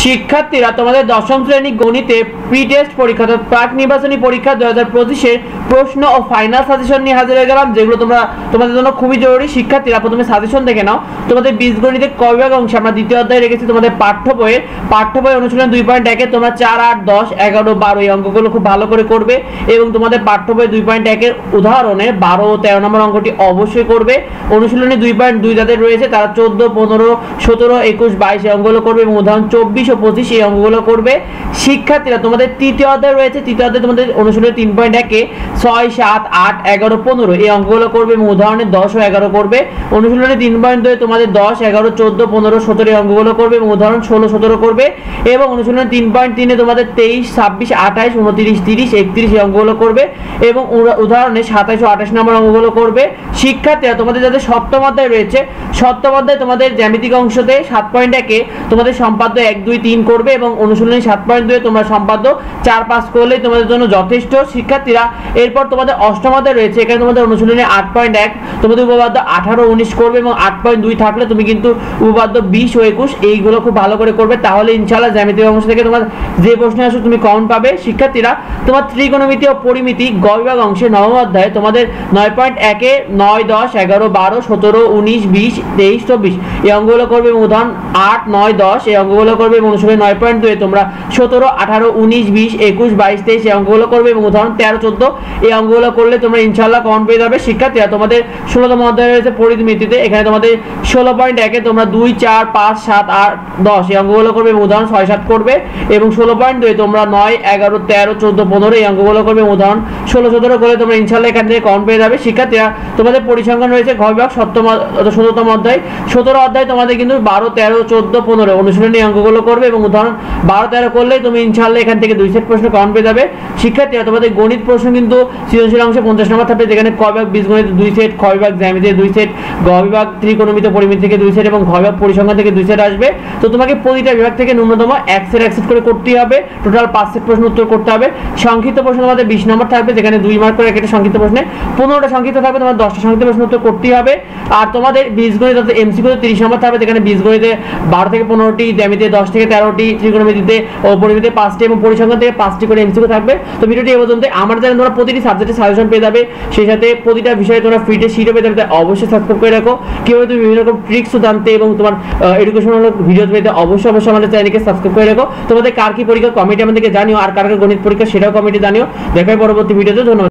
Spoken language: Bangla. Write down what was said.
শিক্ষার্থীরা তোমাদের দশম শ্রেণী গণিতে প্রি টেস্ট পরীক্ষা অর্থাৎ প্রাক নির্বাচনী পরীক্ষা 2025-এর প্রশ্ন ও ফাইনাল সাজেশন নিয়ে হাজির হয়ে গেলাম, যেগুলো তোমাদের জন্য খুবই জরুরি। শিক্ষার্থীরা প্রথমে সাজেশন দেখে নাও। তোমাদের বীজগণিতের ক বিভাগ অংশে আমরা দ্বিতীয় অধ্যায়ে রেখেছি তোমাদের পাঠ্য বইয়ের অনুশীলন 2.1-এ তোমরা 4, 8, 10, 11, 12 এই অঙ্কগুলো খুব ভালো করে করবে এবং তোমাদের পাঠ্য বই 2.1-এর উদাহরণে 12 ও 13 নম্বর অঙ্কটি অবশ্যই করবে। অনুশীলনী 2.2 যাদের রয়েছে তারা 14, 15, 17, 21, 22 এই অঙ্কগুলো করবে এবং উদাহরণ 24 ও 25 এই অঙ্কগুলো করবে। শিক্ষার্থীরা তোমাদের তৃতীয় অধ্যায় রয়েছে, তৃতীয় অধ্যায়ে তোমাদের অনুশীলনী 3.1-এ 6, 7, 8, 11, 15 এই অঙ্কগুলো করবে এবং উদাহরণে 10 ও 11 করবে। অনুশীলনী 3.2-এ তোমাদের 10, 11, 14, 15, 17 এই অঙ্কগুলো করবে এবং উদাহরণ 16, 17 করবে। এবং অনুশীলনী 3.3-এ তোমাদের 23, 26, 28, 29, 30, 31 এই অঙ্কগুলো করবে এবং উদাহরণে 27 ও 28 নম্বর অঙ্কগুলো করবে। শিক্ষার্থীরা তোমাদের যাদের সপ্তম অধ্যায় রয়েছে, সপ্তম অধ্যায়ে তোমাদের জ্যামিতিক অংশতে 7.1-এ তোমাদের সম্পাদ্য 1, 2, 3 করবে এবং অনুশীলনী 7.2-এ তোমরা সম্পাদ্য 4, 5 করলেই তোমাদের জন্য যথেষ্ট। শিক্ষার্থীরা এরপর তোমাদের অষ্টম অধ্যায় রয়েছে, এখানে তোমাদের অনুশীলনী 8.1 তোমাদের উপপাদ্য 18, 19 করবে এবং 8.2 থাকলে তুমি কিন্তু উপপাদ্য 20 ও 21 এইগুলো খুব ভালো করে করবে, তাহলে ইনশাআল্লাহ জ্যামিতিক অংশ থেকে তোমার যে প্রশ্ন আসে তুমি কমন পাবে। শিক্ষার্থীরা তোমার ত্রিকোণমিতি ও পরিমিতি গ বিভাগ অংশে নবম অধ্যায়ে তোমাদের 9.1-এ 9, 10, 11, 12, 17, 19, 20, 23, 24 এই অঙ্কগুলো করবে এবং উদাহরণ 8, 9, 10 এই অঙ্কগুলো করবে এবং অনুশীলনী 9.2-এ তোমরা 17, 18, 19, 20, 21, 22, 23 এই অঙ্কগুলো করবে এবং উদাহরণ 13, 14 এই অঙ্কগুলো করলে তোমরা ইনশাআল্লাহ কমন পেয়ে যাবে। শিক্ষার্থীরা তোমাদের 16তম অধ্যায়ে রয়েছে পরিমিতিতে, এখানে তোমাদের 16.1-এ তোমরা 2, 4, 5, 7, 8, 10 এই অঙ্কগুলো করবে এবং উদাহরণ 6, 7 করবে এবং 16.2-এ তোমরা 9, 11, 13, 14, 15 এই অঙ্কগুলো করবে এবং উদাহরণ 16, 17 করলে তোমরা ইনশাআল্লাহ এখান থেকে কমন পেয়ে যাবে। শিক্ষার্থীরা তোমাদের পরিসংখ্যান রয়েছে ঘ বিভাগ 17তম অধ্যায়, 17 অধ্যায় তোমাদের কিন্তু 12, 13, 14, 15 অনুশীলনী অঙ্কগুলো করবে এবং উদাহরণ 12, 13 করলে তুমি ইনশাআল্লাহ এখান থেকে 2 সেট প্রশ্ন কমন পেয়ে যাবে। শিক্ষার্থীরা তোমাদের গণিত প্রশ্ন কিন্তু সৃজনশীল অংশে 50 নম্বর থাকবে, যেখানে ক বিভাগ বীজগণিত 2 সেট, খ বিভাগ জ্যামিতিতে 2 সেট, গ বিভাগ ত্রিকোণমিতি পরিমিতি থেকে 2 সেট এবং ঘ বিভাগ পরিসংখ্যান থেকে 2 সেট আসবে। তো তোমাকে প্রতিটা বিভাগ থেকে ন্যূনতম 1 সেট করে করতে হবে, টোটাল 5 সেট প্রশ্ন উত্তর করতে হবে। সংক্ষিপ্ত প্রশ্ন তোমাদের 20 নম্বর থাকবে, যেখানে 2 মার্ক করে একটা সংক্ষিপ্ত প্রশ্নে 15টা সংক্ষিপ্ত থাকবে, তোমার 10টা সংক্ষিপ্ত প্রশ্ন উত্তর করতে হবে। আর তোমাদের বীজগণিত এমসিকিউ 30 নম্বর থাকবে, যেখানে বীজগণিতে 12 থেকে 15টি, জ্যামিতিতে 10 থেকে 13টি, ত্রিকোণমিতিতে ও পরিমিতিতে 5টি এবং পরিসংখ্যান থেকে 5টি করে এমসিকিউ থাকবে। তো ভিডিওটি এই পর্যন্ত। আমার জানেন তোমরা প্রতিটি সাবজেক্টে সাজেশন পেয়ে যাবে, সেই সাথে প্রতিটা বিষয়ে তোমরা ফ্রিতে শিটও পেয়ে যাবে। অবশ্যই সাবস্ক্রাইব করে রাখো, কিভাবে তুমি বিভিন্ন রকম ট্রিক্সও জানতে এবং তোমার এডুকেশনাল ভিডিও পেতে অবশ্যই আমাদের চ্যানেলকে সাবস্ক্রাইব করে রাখো। তোমাদের কার কি পরীক্ষা কমেন্টে আমাদেরকে জানিও, আর কার কার গণিত পরীক্ষা সেটাও কমেন্টে জানিও। দেখাই পরবর্তী ভিডিওতে। ধন্যবাদ।